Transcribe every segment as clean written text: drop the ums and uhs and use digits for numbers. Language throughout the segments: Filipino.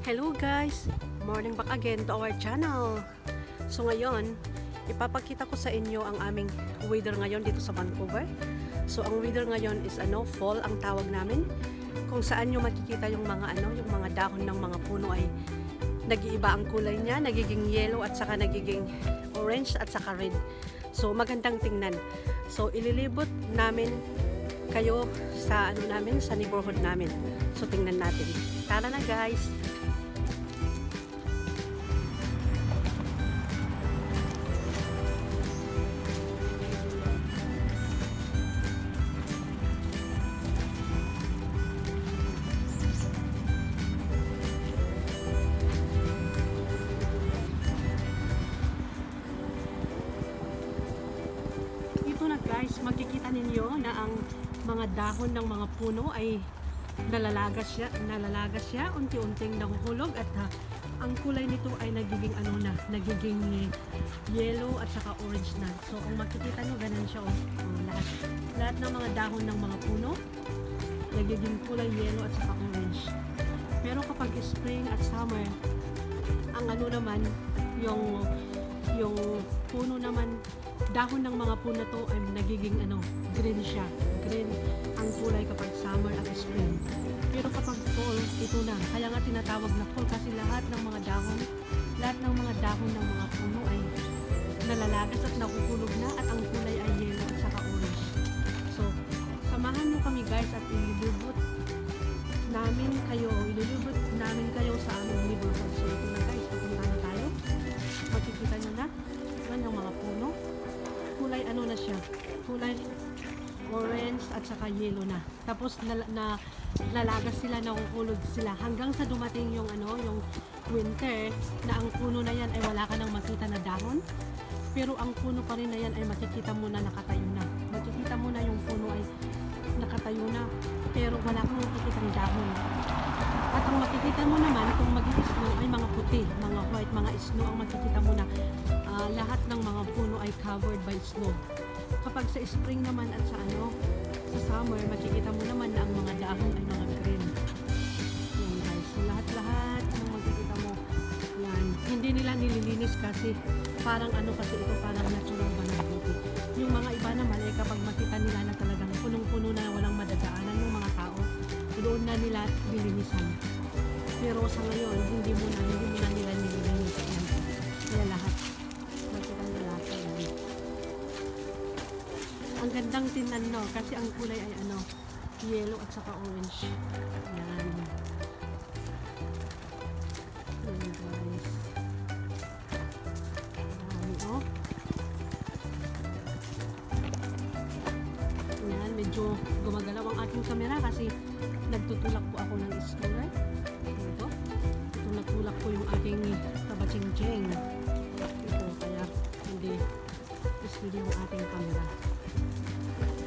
Hello guys! Morning back again to our channel. So ngayon, ipapakita ko sa inyo ang aming weather ngayon dito sa Vancouver. So ang weather ngayon is fall ang tawag namin. Kung saan nyo makikita yung mga dahon ng mga puno ay nag-iiba ang kulay niya, nagiging yellow at saka nagiging orange at saka red. So magandang tingnan. So ililibot namin kayo sa sa neighborhood namin. So tingnan natin. Tara na guys! Guys, makikita ninyo na ang mga dahon ng mga puno ay nalalagas siya, unti-unting nahuhulog at ang kulay nito ay nagiging nagiging yellow at saka orange na. So kung makikita nyo, ganun siya lahat ng mga dahon ng mga puno nagiging kulay yellow at saka orange. Pero kapag spring at summer, ang naman yung puno naman, dahon ng mga puno to ay nagiging green siya. Green ang kulay kapag summer at spring. Pero kapag fall, ito na. Kaya nga tinatawag na fall kasi lahat ng mga dahon ng mga puno ay nalalagas at nakukulog na at ang kulay ay yellow at saka orange. So, samahan nyo kami guys at ililibot namin kayo sa aming neighborhood. So, ito na guys, papunta na tayo. Makikita nyo na yung mga puno. Kulay na siya, kulay orange at saka yellow na. Tapos nalagas sila, nakukulog sila hanggang sa dumating yung winter na ang puno na yan ay wala ka nang makita na dahon. Pero ang puno pa rin na yan ay makikita mo na nakatayo na. Makikita mo na yung puno ay nakatayo na pero wala kang makikitang dahon. At ang makikita mo naman kung mag-i-snow ay mga puti, mga white, mga snow ang makikita mo na lahat ng mga puno ay covered by snow. Kapag sa spring naman at sa summer, makikita mo naman na ang mga dahon ay mga green. Yan guys, so lahat ng makikita mo, yan, hindi nila nililinis kasi parang kasi ito parang natural ba ng beauty. Yung mga iba naman ay kapag makita nila na talagang punong-puno na walang madadaanan ng mga tao, doon na nila nilinisan. Pero sa ngayon, hindi mo na nila nililinis yan. Kaya lahat. Makikita nila lahat. Ang gandang tingnan kasi ang kulay ay yellow at saka orange. Yan. Yan guys. Yan, medyo gumagalaw ang aking camera kasi nagtutulak po ako ng stroller. Ito natulak po yung aking kabaching-cheng. Ito, kaya hindi steady yung ating camera.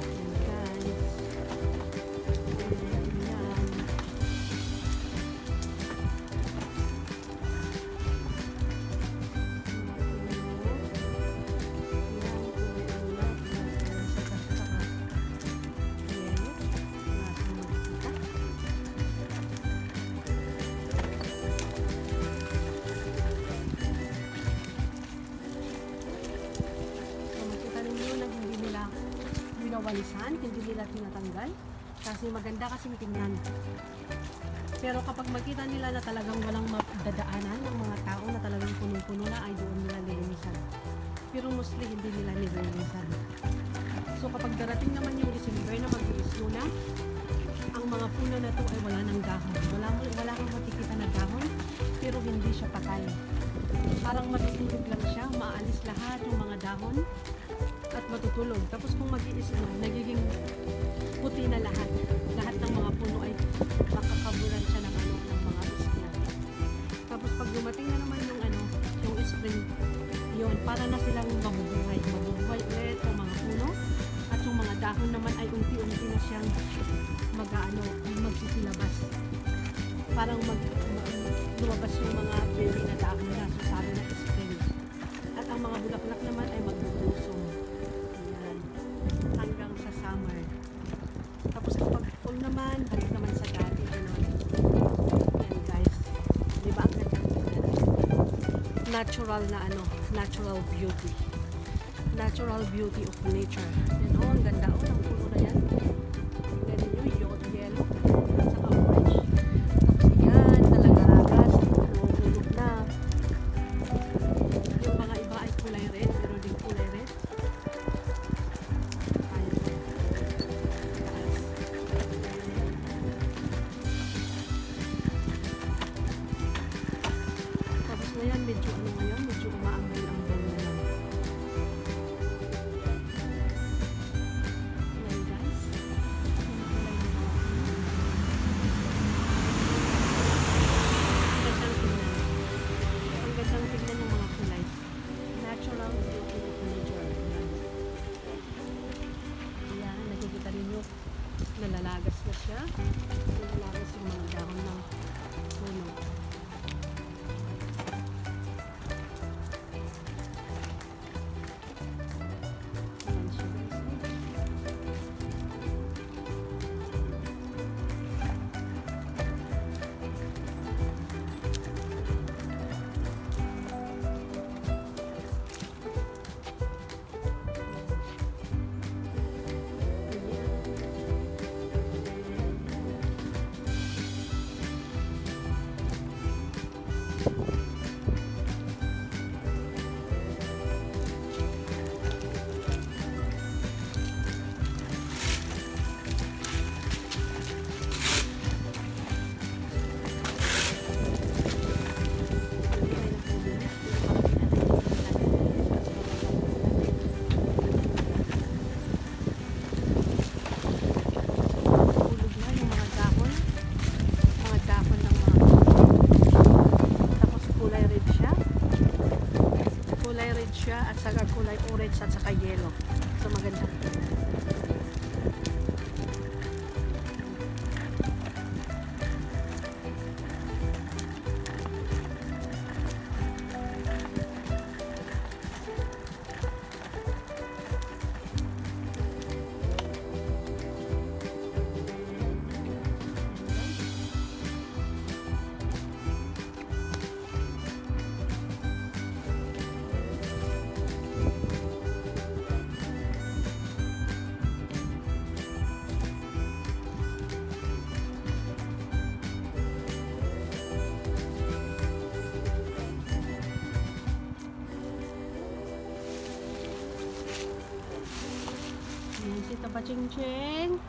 Ayan guys. Ayan. Walisan, hindi nila tinatanggal kasi maganda kasing tingnan. Pero kapag makita nila na talagang walang madadaanan ng mga tao na talagang punong-puno na, ay doon nila nilinisan. Pero mostly hindi nila nilinisan. So kapag darating naman yung December na mag-i-snow na, ang mga puno na to ay wala ng dahon. Wala kang makikita na dahon, pero hindi siya patay. Parang matutulog lang siya, maalis lahat yung mga dahon at matutulog. Tapos kung mag-i-snow, nagiging puti na lahat. Lahat ng mga puno ay makakaburan siya ng mga isla. Tapos pag dumating na naman yung spring, yun, para na silang mabubuhay ulit yung mga puno. At yung mga dahon naman ay unti-unti na siyang magsisilabas. Parang lumabas yung mga baby na dahon na sasabi na spring. At ang mga bulaklak naman ay magbubusong. Hanggang sa summer. Tapos kapag fall naman, balik naman sa dati. Yan guys. natural na ano, natural beauty. Natural beauty of nature. Yan o, ang ganda o, ng puno na yan. Tingnan ninyo, yellow, at saka orange. Tapos yan, nalagaragas, nahulog na. Yung mga iba ay kulay red, pero din kulay red. Ayan. Taas. Tapos ngayon, medyo ano ngayon, medyo umaambon ang bulo na. Ayan guys. Yung kulay ng mga puno. Ang gandang tingnan. Ang gandang tingnan yung mga kulay. Natural beauty of nature. Ayan. Ayan, nakikita ninyo. Nalalagas na siya. Nalalagas yung mga dahon ng puno. Ayan siya guys. Hulog na yung mga dahon ng mga tapos kulay red siya at saka kulay orange at saka yellow, so maganda. Ayan si Tabachingching.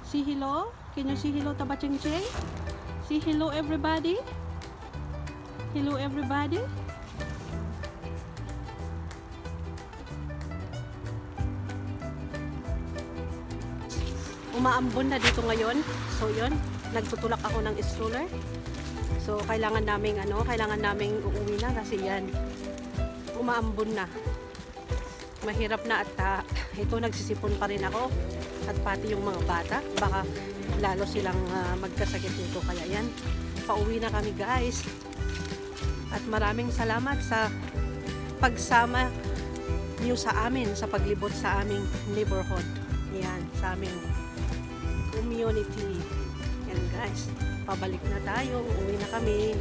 Say hello. Can you say hello, Tabachingching? Say hello everybody. Hello everybody. Umaambon na dito ngayon. So yun, nagtutulak ako ng stroller. So kailangan naming uuwi na kasi yan. Umaambon na. Mahirap na at ito nagsisipon pa rin ako at pati yung mga bata. Baka lalo silang magkasakit nito. Kaya yan, pauwi na kami guys. At maraming salamat sa pagsama niyo sa amin, sa paglibot sa aming neighborhood. Yan, sa aming community. Yan guys, pabalik na tayo, uuwi na kami.